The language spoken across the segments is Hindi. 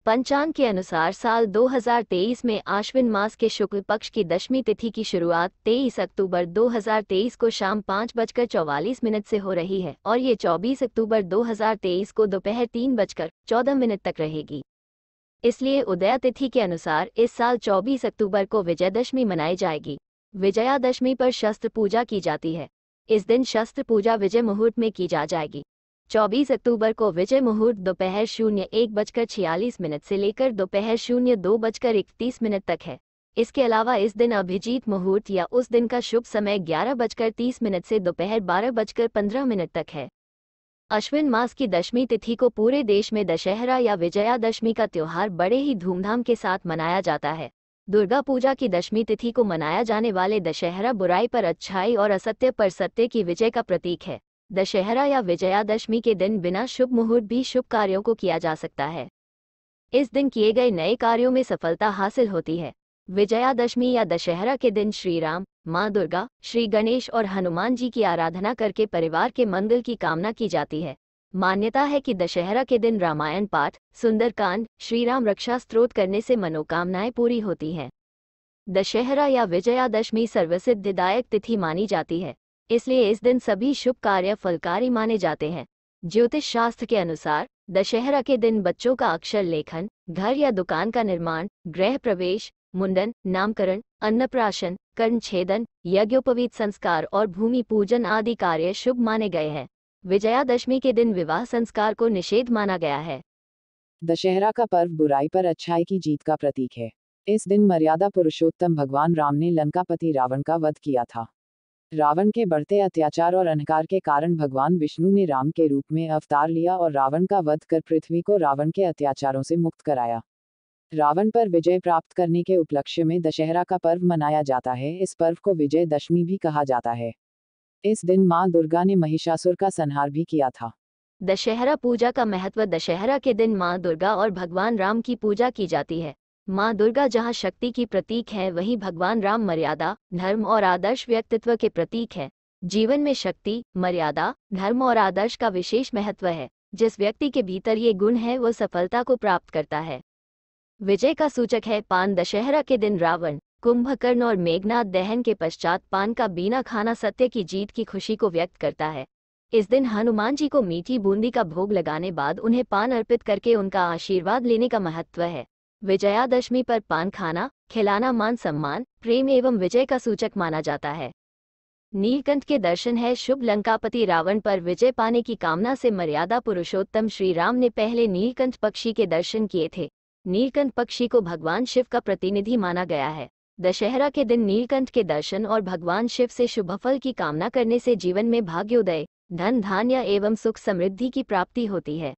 पंचांग के अनुसार साल 2023 में आश्विन मास के शुक्ल पक्ष की दशमी तिथि की शुरुआत 23 अक्टूबर 2023 को शाम 5:44 से हो रही है और ये 24 अक्टूबर 2023 को दोपहर 3:14 तक रहेगी। इसलिए उदया तिथि के अनुसार इस साल 24 अक्टूबर को विजयदशमी मनाई जाएगी। विजयादशमी पर शस्त्र पूजा की जाती है। इस दिन शस्त्र पूजा विजय मुहूर्त में की जाएगी। 24 अक्टूबर को विजय मुहूर्त दोपहर 01:46 से लेकर दोपहर 02:31 तक है। इसके अलावा इस दिन अभिजीत मुहूर्त या उस दिन का शुभ समय 11:30 से दोपहर 12:15 तक है। अश्विन मास की दशमी तिथि को पूरे देश में दशहरा या विजयादशमी का त्योहार बड़े ही धूमधाम के साथ मनाया जाता है। दुर्गा पूजा की दशमी तिथि को मनाया जाने वाले दशहरा बुराई पर अच्छाई और असत्य पर सत्य की विजय का प्रतीक है। दशहरा या विजयादशमी के दिन बिना शुभ मुहूर्त भी शुभ कार्यों को किया जा सकता है। इस दिन किए गए नए कार्यों में सफलता हासिल होती है। विजयादशमी या दशहरा के दिन श्री राम, माँ दुर्गा, श्री गणेश और हनुमान जी की आराधना करके परिवार के मंगल की कामना की जाती है। मान्यता है कि दशहरा के दिन रामायण पाठ, सुंदरकांड, श्री राम रक्षा स्तोत्र करने से मनोकामनाएं पूरी होती हैं। दशहरा या विजयादशमी सर्वसिद्धिदायक तिथि मानी जाती है, इसलिए इस दिन सभी शुभ कार्य फलकारी माने जाते हैं। ज्योतिष शास्त्र के अनुसार दशहरा के दिन बच्चों का अक्षर लेखन, घर या दुकान का निर्माण, गृह प्रवेश, मुंडन, नामकरण, अन्नप्राशन, कर्णछेदन, यज्ञोपवीत संस्कार और भूमि पूजन आदि कार्य शुभ माने गए हैं। विजयादशमी के दिन विवाह संस्कार को निषेध माना गया है। दशहरा का पर्व बुराई पर अच्छाई की जीत का प्रतीक है। इस दिन मर्यादा पुरुषोत्तम भगवान राम ने लंकापति रावण का वध किया था। रावण के बढ़ते अत्याचार और अहंकार के कारण भगवान विष्णु ने राम के रूप में अवतार लिया और रावण का वध कर पृथ्वी को रावण के अत्याचारों से मुक्त कराया। रावण पर विजय प्राप्त करने के उपलक्ष्य में दशहरा का पर्व मनाया जाता है। इस पर्व को विजयदशमी भी कहा जाता है। इस दिन मां दुर्गा ने महिषासुर का संहार भी किया था। दशहरा पूजा का महत्व। दशहरा के दिन मां दुर्गा और भगवान राम की पूजा की जाती है। मां दुर्गा जहां शक्ति की प्रतीक है, वहीं भगवान राम मर्यादा, धर्म और आदर्श व्यक्तित्व के प्रतीक है। जीवन में शक्ति, मर्यादा, धर्म और आदर्श का विशेष महत्व है। जिस व्यक्ति के भीतर ये गुण है वो सफलता को प्राप्त करता है। विजय का सूचक है पान। दशहरा के दिन रावण, कुंभकर्ण और मेघनाद दहन के पश्चात पान का बीना खाना सत्य की जीत की खुशी को व्यक्त करता है। इस दिन हनुमान जी को मीठी बूंदी का भोग लगाने बाद उन्हें पान अर्पित करके उनका आशीर्वाद लेने का महत्व है। विजयादशमी पर पान खाना, खिलाना मान सम्मान, प्रेम एवं विजय का सूचक माना जाता है। नीलकंठ के दर्शन है शुभ। लंकापति रावण पर विजय पाने की कामना से मर्यादा पुरुषोत्तम श्री राम ने पहले नीलकंठ पक्षी के दर्शन किए थे। नीलकंठ पक्षी को भगवान शिव का प्रतिनिधि माना गया है। दशहरा के दिन नीलकंठ के दर्शन और भगवान शिव से शुभफल की कामना करने से जीवन में भाग्योदय, धन धान्य एवं सुख समृद्धि की प्राप्ति होती है।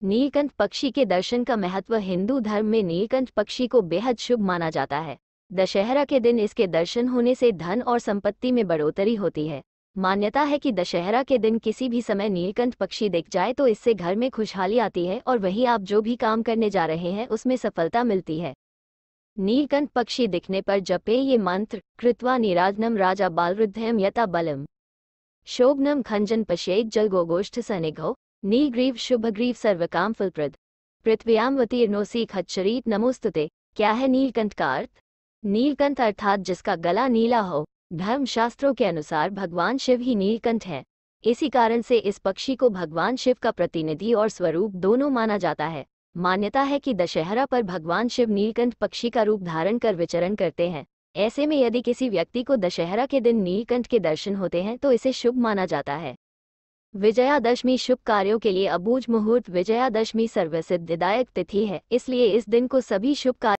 नीलकंठ पक्षी के दर्शन का महत्व। हिंदू धर्म में नीलकंठ पक्षी को बेहद शुभ माना जाता है। दशहरा के दिन इसके दर्शन होने से धन और संपत्ति में बढ़ोतरी होती है। मान्यता है कि दशहरा के दिन किसी भी समय नीलकंठ पक्षी दिख जाए तो इससे घर में खुशहाली आती है और वही आप जो भी काम करने जा रहे हैं उसमें सफलता मिलती है। नीलकंठ पक्षी दिखने पर जपे ये मंत्र। कृत्वा नीराजनम राजा बालवृद्धयम यथा बलम शोभनम खंजन पश्येत जल गोगोष्ठ सनिघो नीलग्रीव शुभग्रीव सर्वकाम फलप्रद पृथ्व्यामवतीर्णोसी खच्चरीत नमोस्तुते। क्या है नीलकंठ का अर्थ? नीलकंठ अर्थात जिसका गला नीला हो। धर्म शास्त्रों के अनुसार भगवान शिव ही नीलकंठ हैं। इसी कारण से इस पक्षी को भगवान शिव का प्रतिनिधि और स्वरूप दोनों माना जाता है। मान्यता है कि दशहरा पर भगवान शिव नीलकंठ पक्षी का रूप धारण कर विचरण करते हैं। ऐसे में यदि किसी व्यक्ति को दशहरा के दिन नीलकंठ के दर्शन होते हैं तो इसे शुभ माना जाता है। विजयादशमी शुभ कार्यों के लिए अबूझ मुहूर्त। विजयादशमी सर्वसिद्धिदायक तिथि है, इसलिए इस दिन को सभी शुभ कार्य